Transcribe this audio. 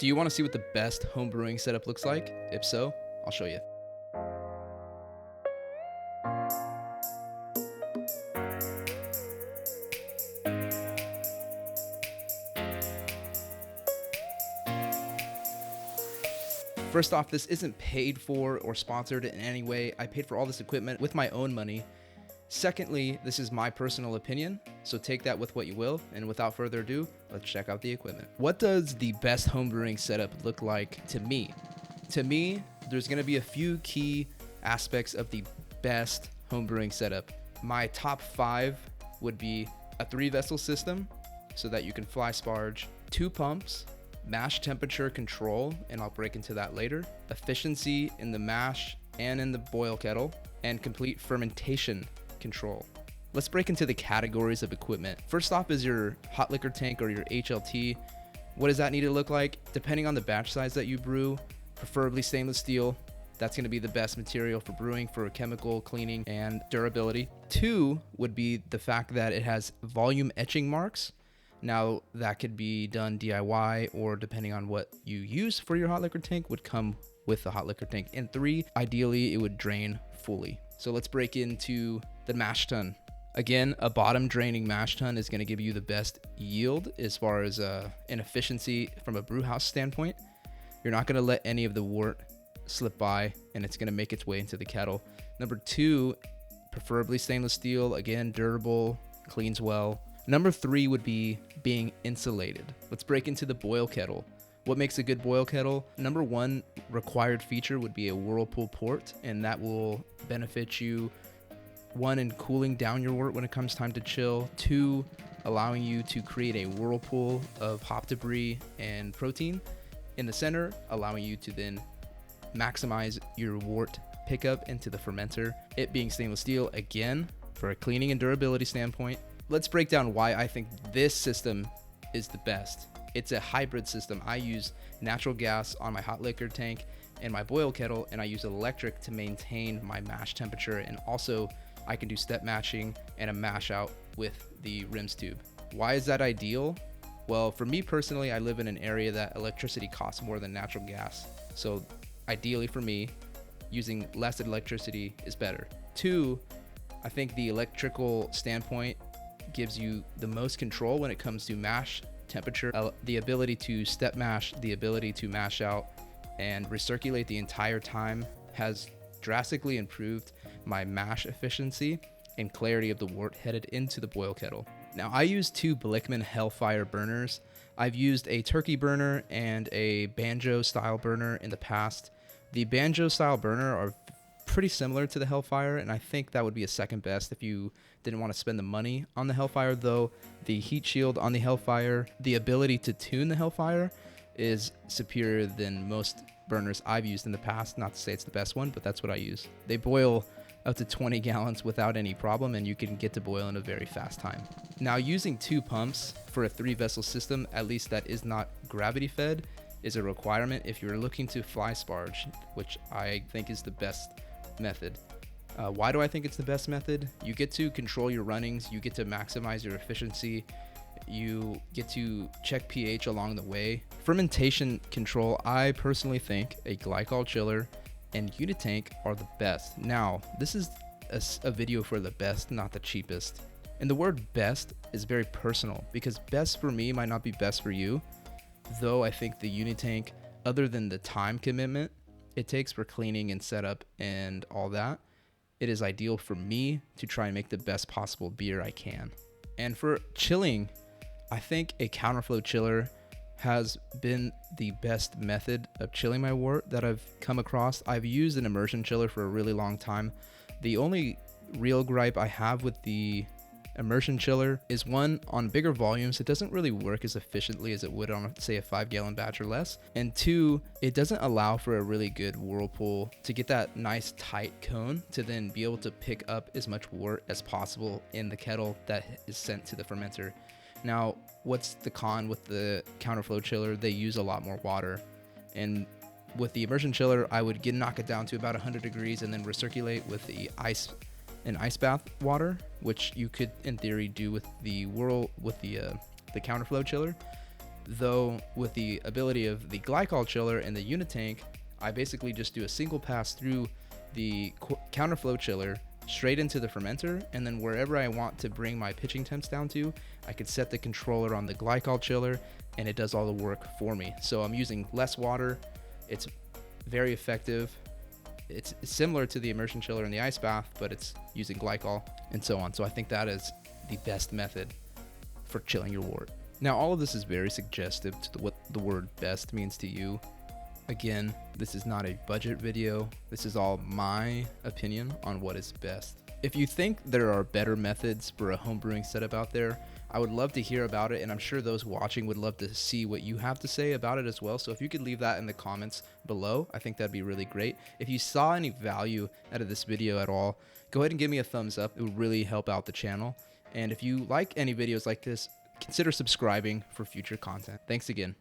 Do you want to see what the best home brewing setup looks like? If so, I'll show you. First off, this isn't paid for or sponsored in any way. I paid for all this equipment with my own money. Secondly, this is my personal opinion, so take that with what you will. And without further ado, let's check out the equipment. What does the best home brewing setup look like to me? To me, there's gonna be a few key aspects of the best home brewing setup. My top 5 would be a 3-vessel system so that you can fly sparge, 2 pumps, mash temperature control, and I'll break into that later, efficiency in the mash and in the boil kettle, and complete fermentation control. Let's break into the categories of equipment. First off is your hot liquor tank or your HLT. What does that need to look like? Depending on the batch size that you brew, preferably stainless steel. That's going to be the best material for brewing for chemical cleaning and durability. 2 would be the fact that it has volume etching marks. Now that could be done DIY or depending on what you use for your hot liquor tank would come with the hot liquor tank. And 3, ideally it would drain fully. So let's break into the mash tun. Again, a bottom draining mash tun is going to give you the best yield as far as an efficiency from a brew house standpoint. You're not going to let any of the wort slip by and it's going to make its way into the kettle. Number 2, preferably stainless steel. Again, durable, cleans well. Number 3 would be being insulated. Let's break into the boil kettle. What makes a good boil kettle? Number 1 required feature would be a Whirlpool port, and that will benefit you, 1, in cooling down your wort when it comes time to chill, 2, allowing you to create a whirlpool of hop debris and protein in the center, allowing you to then maximize your wort pickup into the fermenter. It being stainless steel, again, for a cleaning and durability standpoint. Let's break down why I think this system is the best. It's a hybrid system. I use natural gas on my hot liquor tank and my boil kettle, and I use electric to maintain my mash temperature. And also I can do step matching and a mash out with the rinse tube. Why is that ideal? Well, for me personally, I live in an area that electricity costs more than natural gas. So ideally for me, using less electricity is better. 2, I think the electrical standpoint gives you the most control when it comes to mash temperature, the ability to step mash, the ability to mash out and recirculate the entire time has drastically improved my mash efficiency and clarity of the wort headed into the boil kettle. Now I use 2 Blickman Hellfire burners. I've used a turkey burner and a banjo style burner in the past. The banjo style burner are pretty similar to the Hellfire, and I think that would be a second best if you didn't want to spend the money on the Hellfire, though the heat shield on the Hellfire, the ability to tune the Hellfire is superior than most burners I've used in the past. Not to say it's the best one, but that's what I use. They boil up to 20 gallons without any problem, and you can get to boil in a very fast time. Now, using 2 pumps for a 3-vessel system, at least that is not gravity fed, is a requirement if you're looking to fly sparge, which I think is the best method. Why do I think it's the best method? You get to control your runnings, you get to maximize your efficiency, you get to check pH along the way. Fermentation control, I personally think a glycol chiller and Unitank are the best. Now, this is a video for the best, not the cheapest. And the word best is very personal because best for me might not be best for you, though I think the Unitank, other than the time commitment it takes for cleaning and setup and all that, it is ideal for me to try and make the best possible beer I can. And for chilling, I think a counterflow chiller has been the best method of chilling my wort that I've come across. I've used an immersion chiller for a really long time. The only real gripe I have with the immersion chiller is, 1, on bigger volumes, it doesn't really work as efficiently as it would on, say, a 5-gallon batch or less. And 2, it doesn't allow for a really good whirlpool to get that nice tight cone to then be able to pick up as much wort as possible in the kettle that is sent to the fermenter. Now, what's the con with the counterflow chiller? They use a lot more water. And with the immersion chiller, I would knock it down to about 100 degrees and then recirculate with the ice bath water, which you could in theory do with the counterflow chiller. Though with the ability of the glycol chiller and the unitank, I basically just do a single pass through the counterflow chiller straight into the fermenter, and then wherever I want to bring my pitching temps down to, I could set the controller on the glycol chiller and it does all the work for me. So I'm using less water. It's very effective. It's similar to the immersion chiller and the ice bath, but it's using glycol and so on. So I think that is the best method for chilling your wort. Now, all of this is very suggestive to what the word best means to you. Again, this is not a budget video. This is all my opinion on what is best. If you think there are better methods for a home brewing setup out there, I would love to hear about it, and I'm sure those watching would love to see what you have to say about it as well. So if you could leave that in the comments below, I think that'd be really great. If you saw any value out of this video at all, go ahead and give me a thumbs up. It would really help out the channel. And if you like any videos like this, consider subscribing for future content. Thanks again.